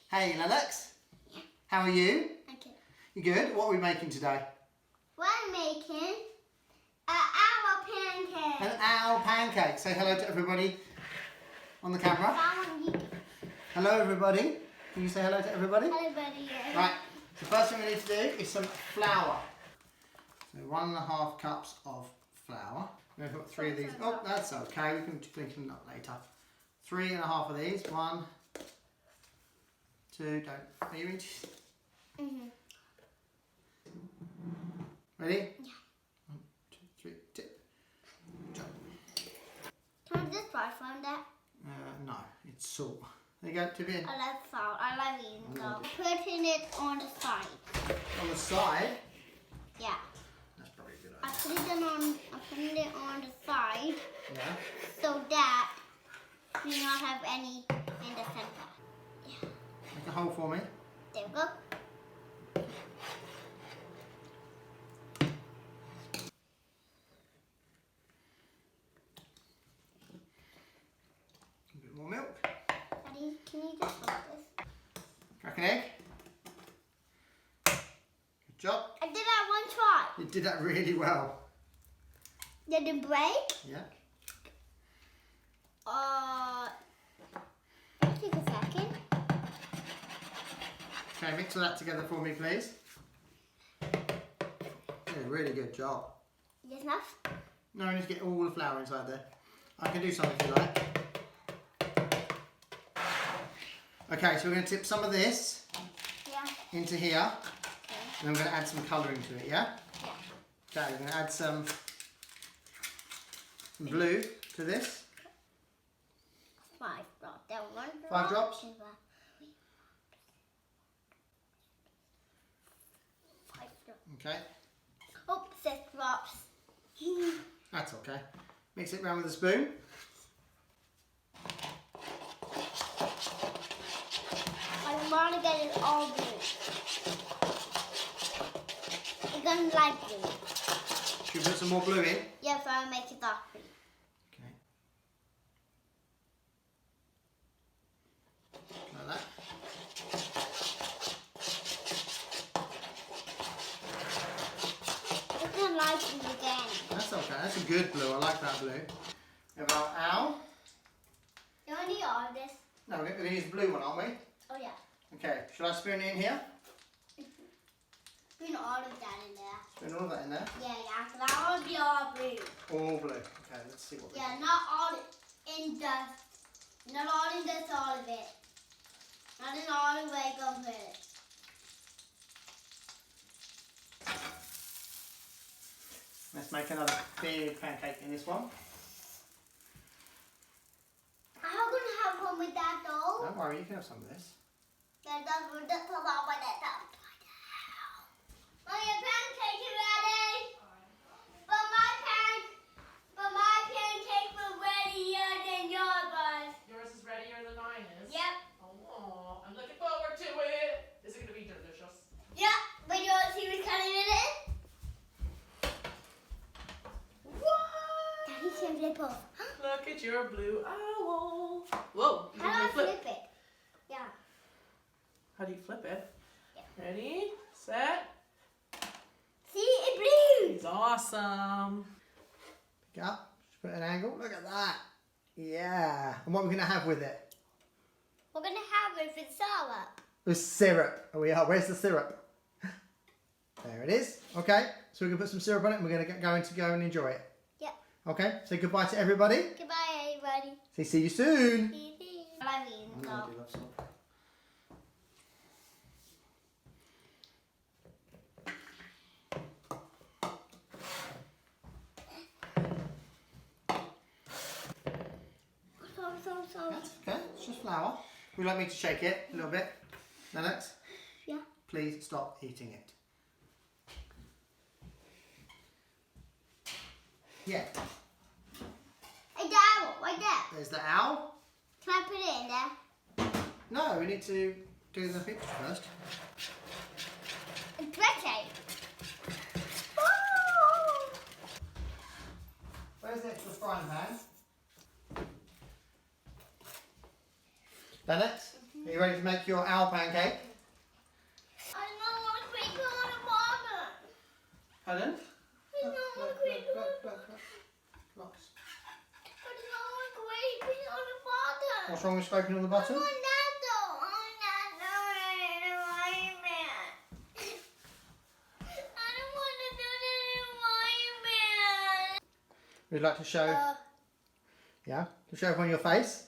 Hey Lennox, how are you? Okay. You good? What are we making today? We're making an owl pancake. An owl pancake. Say hello to everybody on the camera. Hello everybody. Can you say hello to everybody? Hello, buddy. Right, the first thing we need to do is some flour. So 1.5 cups of flour. I'm going to put 3 of these. Oh, that's okay. We can clean them up later. 3.5 of these. 1, 2, don't. Are you ready? Ready? Yeah. 1, 2, 3, tip. Jump. Can I just fry from that? No, it's salt. There you go, tip in. I love salt. I love eating salt. Putting it on the side. On the side? Yeah. That's probably a good I idea. put it on the side Yeah. so that we do not have any in the center. Yeah. Make a hole for me. There we go. A bit more milk. Daddy, can you just put this? Crack an egg. Good job. I did that one try. You did that really well. Did it break? Yeah. Take a second. Okay, mix all that together for me, please. Yeah, really good job. Is enough? No, I need to get all the flour inside there. I can do some if you like. Okay, so we're going to tip some of this Yeah. into here. And I'm going to add some colouring to it, yeah? Yeah. Okay, we're going to add some blue to this. 5 drops. That 1 drop. 5 drops? 5 drops. Okay, Oh, 6 drops. that's okay. Mix it around with a spoon. I want to get it all blue. I'm going to like blue. Should we put some more blue in? Yes, I'll make it dark blue. Okay. Like that. I'm going to like blue again. That's okay, that's a good blue. I like that blue. We have our owl. You want to eat all of this? No, we're going to use the blue one, aren't we? Oh, yeah. Okay, shall I spoon it in here? Put all of that in there. Spoon all of that in there. Yeah, because I want to be all blue. All blue. Okay, let's see what we Yeah, not all in the, not all in this, all of it. Not in all the way, go put it. Let's make another big pancake in this one. I'm going to have one with that though. Don't worry, you can have some of this. That does with this along with it. Well, your pancake is ready. But my pancake was readier than yours was. Yours is readier than mine is? Yep. Oh, I'm looking forward to it. Is it going to be delicious? Yep. But you want to see what's cutting it in? What? Daddy can flip off. Look at your blue owl. Whoa. You How want do me I to flip it? Yeah. How do you flip it? Yeah. Ready, set. See, it blew. It's awesome. Pick it up, just put an angle. Look at that. Yeah. And what are we going to have with it? We're going to have it with syrup. With syrup. Oh, we are. Where's the syrup? There it is. Okay, so we're going to put some syrup on it and we're going to get going to go and enjoy it. Yep. Okay, say goodbye to everybody. Goodbye, everybody. See you soon. I love eating I salt. do love salt. Salt. That's okay, it's just flour. Would you like me to shake it a little bit? Lennox? Yeah. Please stop eating it. Yeah, Hey, Dad, right there. there's the owl. Can I put it in there? No, we need to do the picture first. It's pretty. Where's the extra frying pan? Lennox, Are you ready to make your owl pancake? I don't want to creep on the bottom. Pardon? I don't want to creep on the bottom. Lots. I don't want to creep on the bottom. What's wrong with scraping on the I bottom? want that though. I want that though. I don't want to do the environment. Would you like to show? Yeah, to show everyone your face.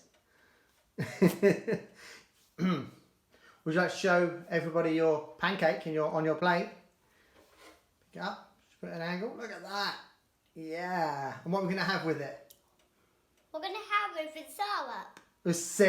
Would you like to show everybody your pancake on your plate? Pick it up. Just put it at an angle. Look at that. Yeah. And what are we going to have with it? We're going to have it with syrup. With syrup.